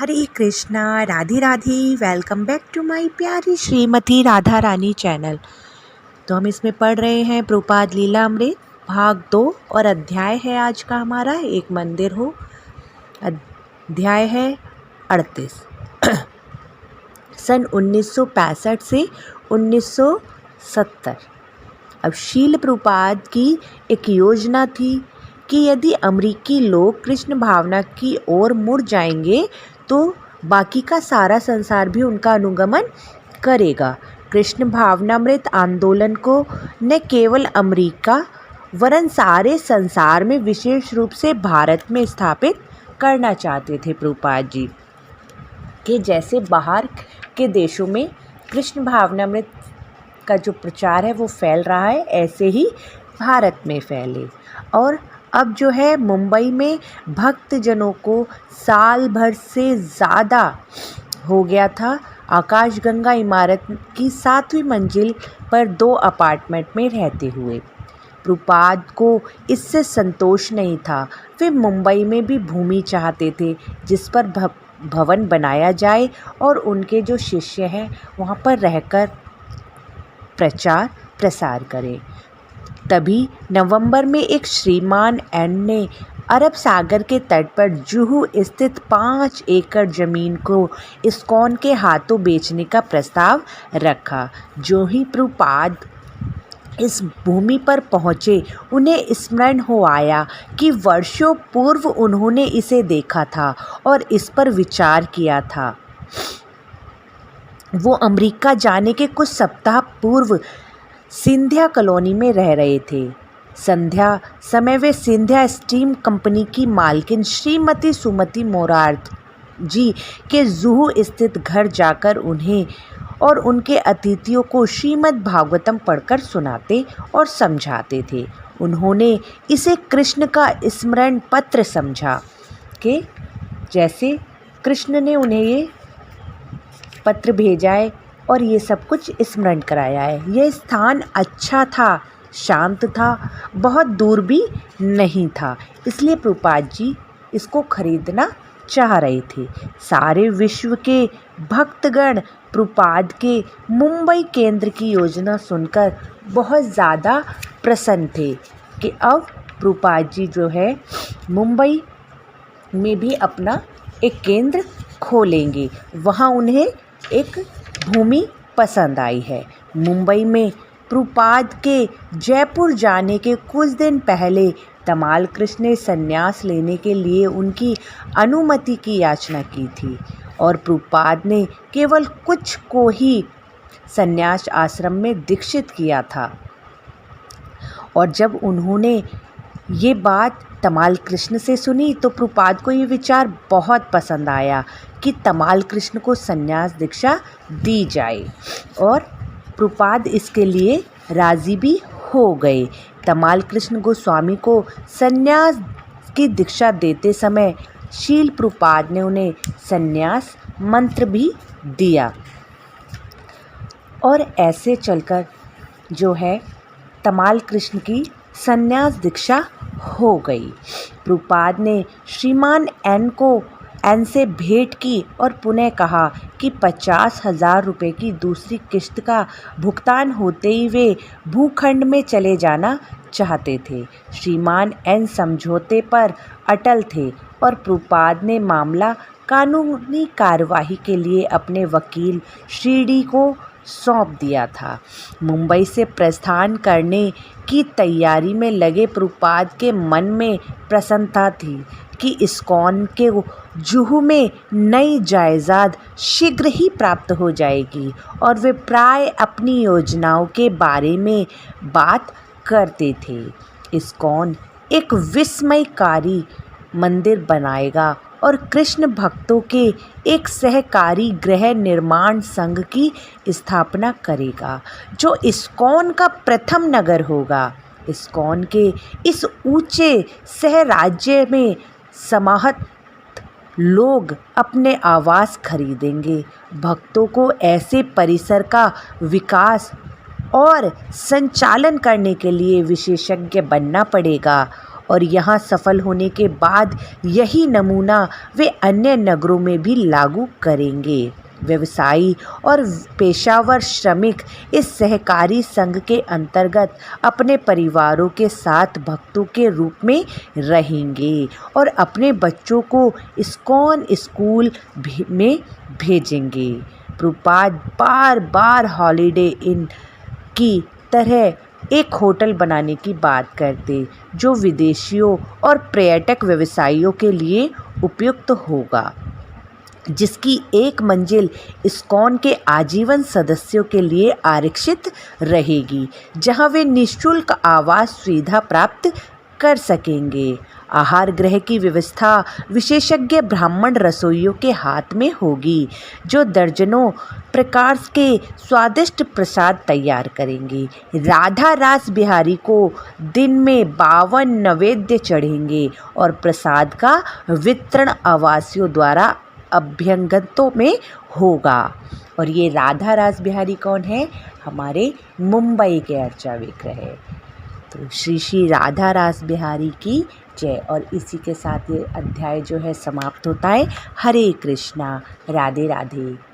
Hare Krishna, Radhe Radhe. Welcome back to my प्यारी Shrimati Radha Rani channel. तो हम इसमें पढ़ रहे हैं प्रभुपाद लीलामृत भाग 2 और अध्याय है आज का हमारा एक मंदिर हो। अध्याय है 38। सन 1965 से 1970। अब शील प्रभुपाद की एक योजना थी कि यदि अमेरिकी लोग कृष्ण भावना की ओर मुड़ जाएंगे तो बाकी का सारा संसार भी उनका अनुगमन करेगा। कृष्ण भावनामृत आंदोलन को न केवल अमेरिका वरन सारे संसार में विशेष रूप से भारत में स्थापित करना चाहते थे प्रभुपाद जी कि जैसे बाहर के देशों में कृष्ण भावनामृत का जो प्रचार है वो फैल रहा है, ऐसे ही भारत में फैले। और अब जो है मुंबई में भक्तजनों को साल भर से ज़्यादा हो गया था आकाशगंगा इमारत की 7वीं मंजिल पर 2 अपार्टमेंट में रहते हुए। प्रभुपाद को इससे संतोष नहीं था। वे मुंबई में भी भूमि चाहते थे जिस पर भवन बनाया जाए और उनके जो शिष्य हैं वहाँ पर रहकर प्रचार प्रसार करें। तभी नवंबर में एक श्रीमान एन ने अरब सागर के तट पर जुहू स्थित 5 एकड़ जमीन को इस्कॉन के हाथों बेचने का प्रस्ताव रखा। जो ही प्रभुपाद इस भूमि पर पहुँचे उन्हें स्मरण हो आया कि वर्षों पूर्व उन्होंने इसे देखा था और इस पर विचार किया था। वो अमेरिका जाने के कुछ सप्ताह पूर्व सिंधिया कॉलोनी में रह रहे थे। संध्या समय वे सिंधिया स्टीम कंपनी की मालकिन श्रीमती सुमति मोरार्थ जी के जुहू स्थित घर जाकर उन्हें और उनके अतिथियों को श्रीमद् भागवतम पढ़कर सुनाते और समझाते थे। उन्होंने इसे कृष्ण का स्मरण पत्र समझा कि जैसे कृष्ण ने उन्हें ये पत्र भेजा है और ये सब कुछ स्मरण कराया है। यह स्थान अच्छा था, शांत था, बहुत दूर भी नहीं था, इसलिए प्रभुपाद जी इसको खरीदना चाह रहे थे। सारे विश्व के भक्तगण प्रभुपाद के मुंबई केंद्र की योजना सुनकर बहुत ज़्यादा प्रसन्न थे कि अब प्रभुपाद जी जो है मुंबई में भी अपना एक केंद्र खोलेंगे। वहाँ उन्हें एक भूमि पसंद आई है। मुंबई में प्रभुपाद के जयपुर जाने के कुछ दिन पहले तमाल कृष्ण ने संन्यास लेने के लिए उनकी अनुमति की याचना की थी और प्रभुपाद ने केवल कुछ को ही संन्यास आश्रम में दीक्षित किया था। और जब उन्होंने ये बात तमाल कृष्ण से सुनी तो प्रभुपाद को ये विचार बहुत पसंद आया कि तमाल कृष्ण को संन्यास दीक्षा दी जाए और प्रभुपाद इसके लिए राज़ी भी हो गए। तमाल कृष्ण गोस्वामी को संन्यास की दीक्षा देते समय शील प्रभुपाद ने उन्हें संन्यास मंत्र भी दिया और ऐसे चलकर जो है तमाल कृष्ण की संन्यास दीक्षा हो गई। प्रभुपाद ने श्रीमान एन से भेंट की और पुनः कहा कि 50,000 रुपये की दूसरी किश्त का भुगतान होते ही वे भूखंड में चले जाना चाहते थे। श्रीमान एन समझौते पर अटल थे और प्रभुपाद ने मामला कानूनी कार्यवाही के लिए अपने वकील श्रीडी को सौंप दिया था। मुंबई से प्रस्थान करने की तैयारी में लगे प्रभुपाद के मन में प्रसन्नता थी कि इस्कॉन के जुहू में नई जायदाद शीघ्र ही प्राप्त हो जाएगी और वे प्राय अपनी योजनाओं के बारे में बात करते थे। इस्कॉन एक विस्मयकारी मंदिर बनाएगा और कृष्ण भक्तों के एक सहकारी गृह निर्माण संघ की स्थापना करेगा जो इस्कॉन का प्रथम नगर होगा। इस्कॉन के इस ऊंचे सहराज्य में समाहत लोग अपने आवास खरीदेंगे। भक्तों को ऐसे परिसर का विकास और संचालन करने के लिए विशेषज्ञ बनना पड़ेगा और यहाँ सफल होने के बाद यही नमूना वे अन्य नगरों में भी लागू करेंगे। व्यवसायी और पेशावर श्रमिक इस सहकारी संघ के अंतर्गत अपने परिवारों के साथ भक्तों के रूप में रहेंगे और अपने बच्चों को इस्कॉन स्कूल में भेजेंगे। प्रभुपाद बार बार हॉलिडे इन की तरह एक होटल बनाने की बात करते जो विदेशियों और पर्यटक व्यवसायियों के लिए उपयुक्त होगा, जिसकी एक मंजिल इस्कॉन के आजीवन सदस्यों के लिए आरक्षित रहेगी, जहां वे निःशुल्क आवास सुविधा प्राप्त कर सकेंगे। आहार गृह की व्यवस्था विशेषज्ञ ब्राह्मण रसोइयों के हाथ में होगी, जो दर्जनों प्रकार के स्वादिष्ट प्रसाद तैयार करेंगे। राधा रास बिहारी को दिन में 52 नैवेद्य चढ़ेंगे और प्रसाद का वितरण आवासियों द्वारा अभ्यंगतों में होगा। और ये राधा रास बिहारी कौन है? हमारे मुंबई के अर्चा विग्रह है। तो श्री श्री राधा रास बिहारी की जय। और इसी के साथ ये अध्याय जो है समाप्त होता है। हरे कृष्णा, राधे राधे।